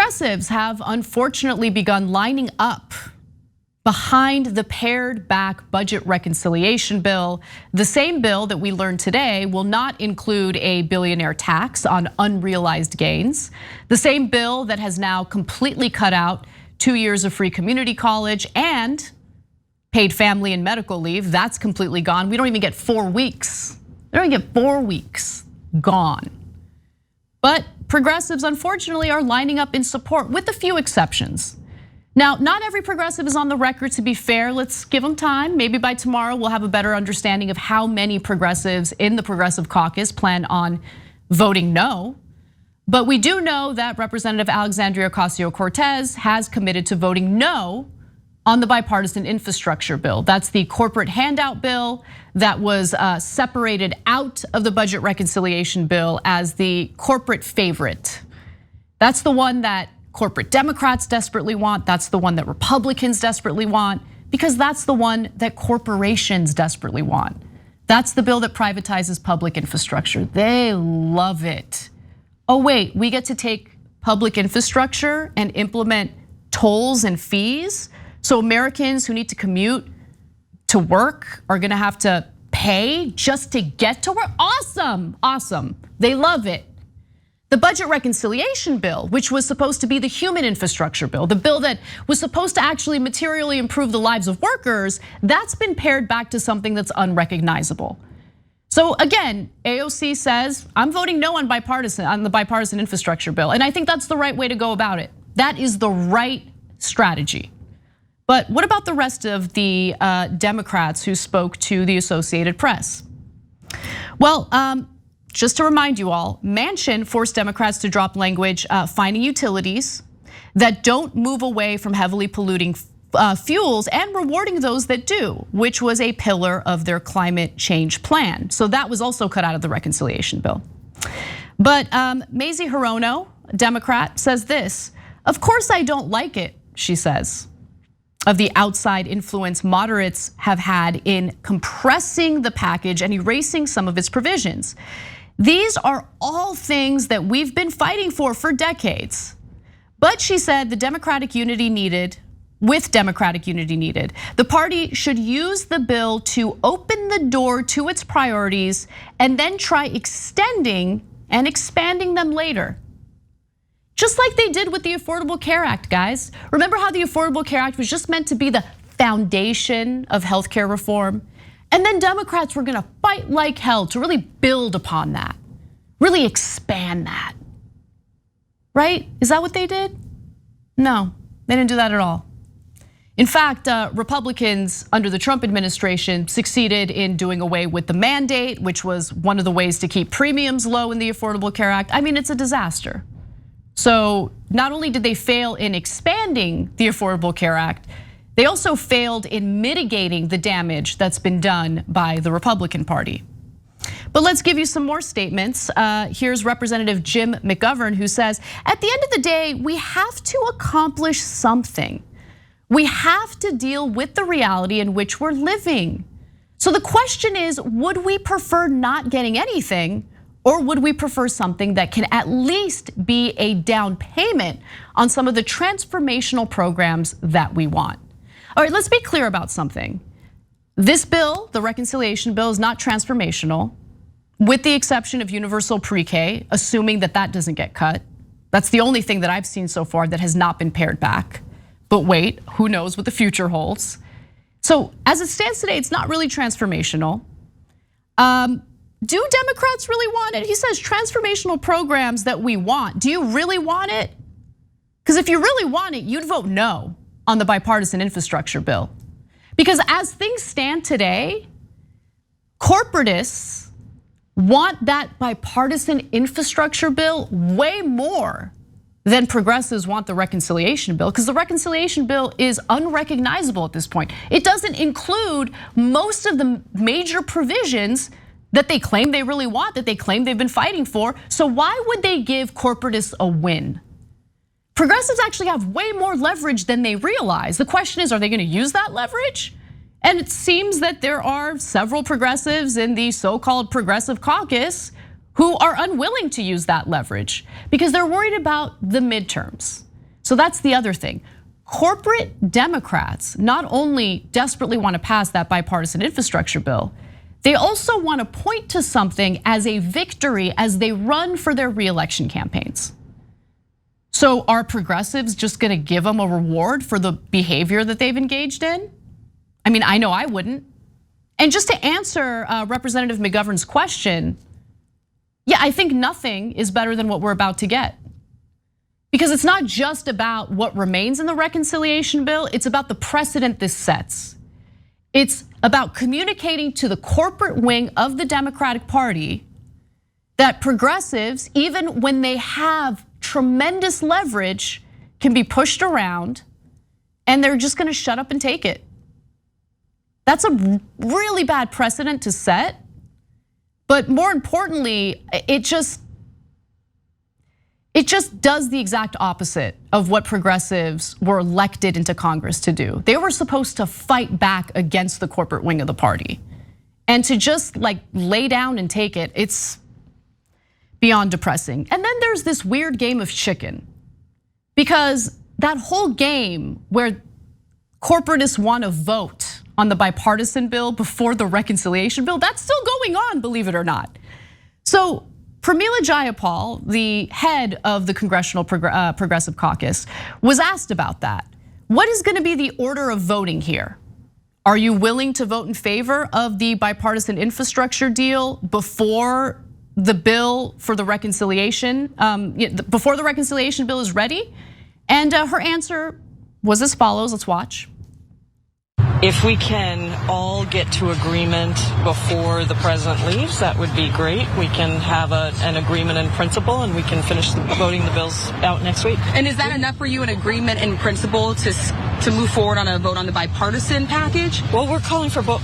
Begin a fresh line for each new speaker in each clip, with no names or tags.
Progressives have unfortunately begun lining up behind the pared back budget reconciliation bill. The same bill that we learned today will not include a billionaire tax on unrealized gains. The same bill that has now completely cut out 2 years of free community college and paid family and medical leave. That's completely gone. We don't even get 4 weeks. We don't even get 4 weeks, gone. But progressives, unfortunately, are lining up in support with a few exceptions. Now, not every progressive is on the record, to be fair. Let's give them time. Maybe by tomorrow we'll have a better understanding of how many progressives in the Progressive Caucus plan on voting no. But we do know that Representative Alexandria Ocasio-Cortez has committed to voting no on the bipartisan infrastructure bill. That's the corporate handout bill that was separated out of the budget reconciliation bill as the corporate favorite. That's the one that corporate Democrats desperately want. That's the one that Republicans desperately want, because that's the one that corporations desperately want. That's the bill that privatizes public infrastructure. They love it. Oh wait, we get to take public infrastructure and implement tolls and fees? So Americans who need to commute to work are gonna have to pay just to get to work? Awesome, awesome, they love it. The budget reconciliation bill, which was supposed to be the human infrastructure bill, the bill that was supposed to actually materially improve the lives of workers, that's been pared back to something that's unrecognizable. So again, AOC says, I'm voting no on the bipartisan infrastructure bill. And I think that's the right way to go about it. That is the right strategy. But what about the rest of the Democrats who spoke to the Associated Press? Well, just to remind you all, Manchin forced Democrats to drop language finding utilities that don't move away from heavily polluting fuels and rewarding those that do, which was a pillar of their climate change plan. So that was also cut out of the reconciliation bill. But Mazie Hirono, Democrat, says this: of course I don't like it, she says, of the outside influence moderates have had in compressing the package and erasing some of its provisions. These are all things that we've been fighting for decades. But she said with democratic unity needed, the party should use the bill to open the door to its priorities and then try extending and expanding them later. Just like they did with the Affordable Care Act, guys. Remember how the Affordable Care Act was just meant to be the foundation of healthcare reform? And then Democrats were gonna fight like hell to really build upon that, really expand that, right? Is that what they did? No, they didn't do that at all. In fact, Republicans under the Trump administration succeeded in doing away with the mandate, which was one of the ways to keep premiums low in the Affordable Care Act. I mean, it's a disaster. So not only did they fail in expanding the Affordable Care Act, they also failed in mitigating the damage that's been done by the Republican Party. But let's give you some more statements. Here's Representative Jim McGovern, who says, at the end of the day, we have to accomplish something. We have to deal with the reality in which we're living. So the question is, would we prefer not getting anything, or would we prefer something that can at least be a down payment on some of the transformational programs that we want? All right, let's be clear about something. This bill, the reconciliation bill, is not transformational, with the exception of universal pre-K, assuming that that doesn't get cut. That's the only thing that I've seen so far that has not been pared back. But wait, who knows what the future holds? So as it stands today, it's not really transformational. Do Democrats really want it? He says transformational programs that we want. Do you really want it? Because if you really want it, you'd vote no on the bipartisan infrastructure bill. Because as things stand today, corporatists want that bipartisan infrastructure bill way more than progressives want the reconciliation bill, because the reconciliation bill is unrecognizable at this point. It doesn't include most of the major provisions that they claim they really want, that they claim they've been fighting for. So why would they give corporatists a win? Progressives actually have way more leverage than they realize. The question is, are they gonna use that leverage? And it seems that there are several progressives in the so-called progressive caucus who are unwilling to use that leverage because they're worried about the midterms. So that's the other thing. Corporate Democrats not only desperately want to pass that bipartisan infrastructure bill, they also want to point to something as a victory as they run for their reelection campaigns. So are progressives just gonna give them a reward for the behavior that they've engaged in? I mean, I know I wouldn't. And just to answer Representative McGovern's question, yeah, I think nothing is better than what we're about to get. Because it's not just about what remains in the reconciliation bill, it's about the precedent this sets. It's about communicating to the corporate wing of the Democratic Party that progressives, even when they have tremendous leverage, can be pushed around and they're just gonna shut up and take it. That's a really bad precedent to set. But more importantly, it just does the exact opposite of what progressives were elected into Congress to do. They were supposed to fight back against the corporate wing of the party. And to just like lay down and take it, it's beyond depressing. And then there's this weird game of chicken. Because that whole game where corporatists want to vote on the bipartisan bill before the reconciliation bill, that's still going on, believe it or not. So Pramila Jayapal, the head of the Congressional Progressive Caucus, was asked about that. What is gonna be the order of voting here? Are you willing to vote in favor of the bipartisan infrastructure deal before the bill for the reconciliation, before the reconciliation bill is ready? And her answer was as follows, let's watch.
If we can all get to agreement before the president leaves, that would be great. We can have an agreement in principle and we can finish voting the bills out next week.
And is that enough for you, an agreement in principle to move forward on a vote on the bipartisan package?
Well, we're calling for both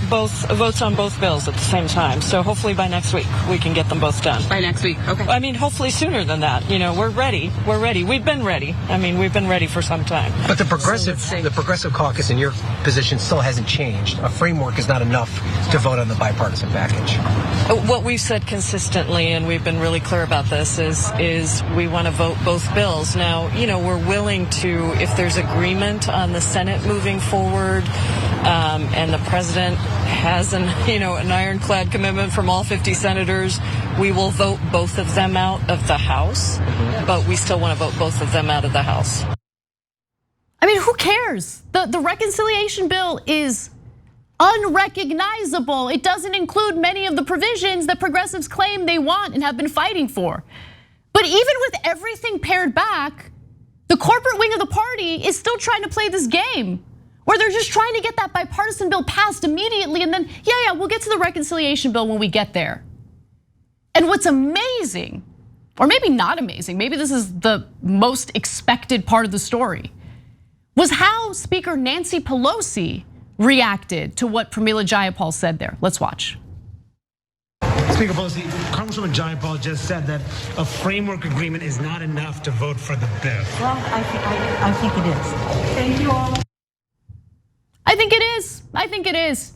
votes on both bills at the same time. So hopefully by next week we can get them both done.
By next week, okay.
I mean, hopefully sooner than that. You know, we're ready. We're ready. We've been ready. I mean, we've been ready for some time.
But the progressive caucus in your position still hasn't changed. A framework is not enough to vote on the bipartisan package.
What we've said consistently, and we've been really clear about this, is we want to vote both bills. Now, you know, we're willing to, if there's agreement on the Senate moving forward, and the president has an ironclad commitment from all 50 senators, we will vote both of them out of the House, but we still want to vote both of them out of the House.
I mean, who cares? The reconciliation bill is unrecognizable. It doesn't include many of the provisions that progressives claim they want and have been fighting for. But even with everything pared back, the corporate wing of the party is still trying to play this game where they're just trying to get that bipartisan bill passed immediately and then, yeah, we'll get to the reconciliation bill when we get there. And what's amazing, or maybe not amazing, maybe this is the most expected part of the story, was how Speaker Nancy Pelosi reacted to what Pramila Jayapal said there. Let's watch.
Speaker Pelosi, Congresswoman Jayapal just said that a framework agreement is not enough to vote for the bill.
Well, I think it is. Thank you all.
I think it is. I think it is.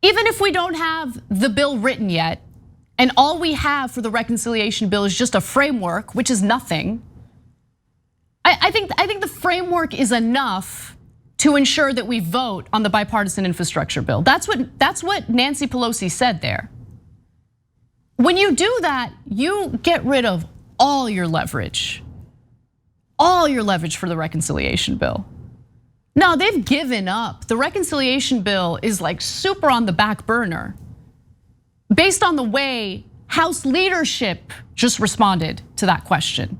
Even if we don't have the bill written yet, and all we have for the reconciliation bill is just a framework, which is nothing, I think the framework is enough to ensure that we vote on the bipartisan infrastructure bill. That's what Nancy Pelosi said there. When you do that, you get rid of all your leverage for the reconciliation bill. No, they've given up. The reconciliation bill is like super on the back burner based on the way House leadership just responded to that question.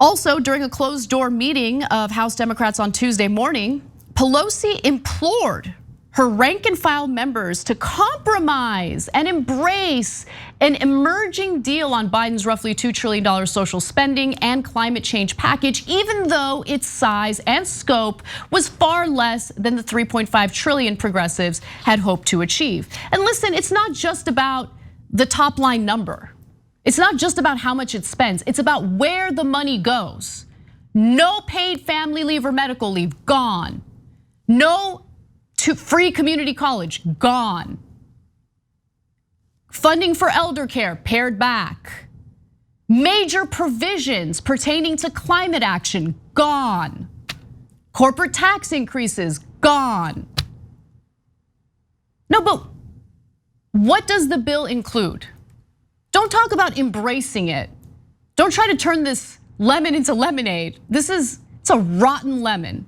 Also, during a closed door meeting of House Democrats on Tuesday morning, Pelosi implored her rank and file members to compromise and embrace an emerging deal on Biden's roughly $2 trillion social spending and climate change package, even though its size and scope was far less than the $3.5 trillion progressives had hoped to achieve. And listen, it's not just about the top line number. It's not just about how much it spends, it's about where the money goes. No paid family leave or medical leave, gone. No free community college, gone. Funding for elder care, pared back. Major provisions pertaining to climate action, gone. Corporate tax increases, gone. No, but what does the bill include? Don't talk about embracing it. Don't try to turn this lemon into lemonade. It's a rotten lemon.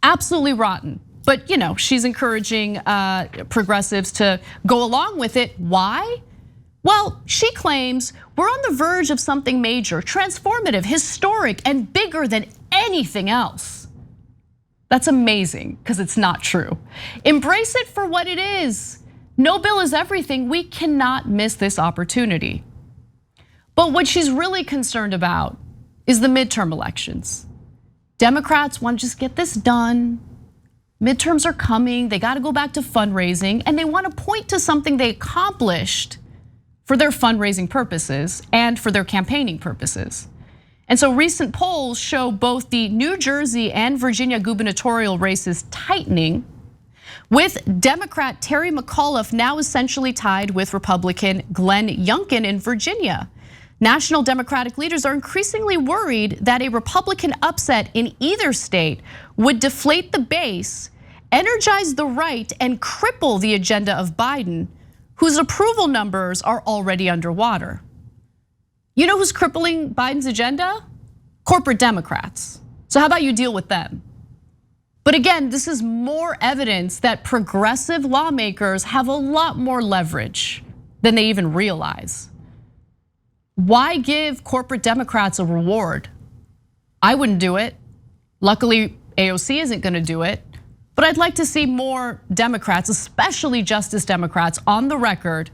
Absolutely rotten. But she's encouraging progressives to go along with it. Why? Well, she claims we're on the verge of something major, transformative, historic, and bigger than anything else. That's amazing, because it's not true. Embrace it for what it is. No bill is everything. We cannot miss this opportunity. But what she's really concerned about is the midterm elections. Democrats want to just get this done. Midterms are coming, they got to go back to fundraising, and they want to point to something they accomplished for their fundraising purposes and for their campaigning purposes. And so recent polls show both the New Jersey and Virginia gubernatorial races tightening, with Democrat Terry McAuliffe now essentially tied with Republican Glenn Youngkin in Virginia. National Democratic leaders are increasingly worried that a Republican upset in either state would deflate the base, energize the right, and cripple the agenda of Biden, whose approval numbers are already underwater. You know who's crippling Biden's agenda? Corporate Democrats. So how about you deal with them? But again, this is more evidence that progressive lawmakers have a lot more leverage than they even realize. Why give corporate Democrats a reward? I wouldn't do it. Luckily, AOC isn't gonna do it. But I'd like to see more Democrats, especially Justice Democrats, on the record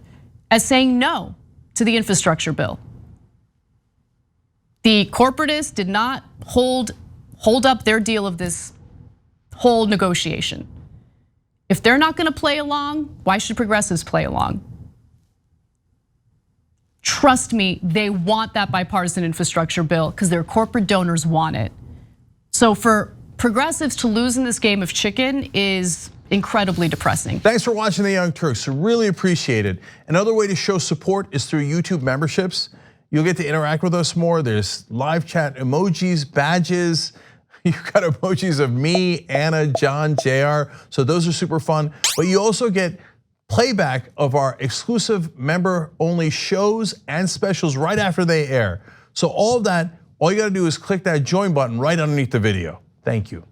as saying no to the infrastructure bill. The corporatists did not hold up their deal of this whole negotiation. If they're not gonna play along, why should progressives play along? Trust me, they want that bipartisan infrastructure bill because their corporate donors want it. So for progressives to lose in this game of chicken is incredibly depressing.
Thanks for watching The Young Turks, really appreciate it. Another way to show support is through YouTube memberships. You'll get to interact with us more. There's live chat emojis, badges. You've got emojis of me, Anna, John, JR. So those are super fun. But you also get playback of our exclusive member-only shows and specials right after they air. So all of that, all you gotta do is click that join button right underneath the video. Thank you.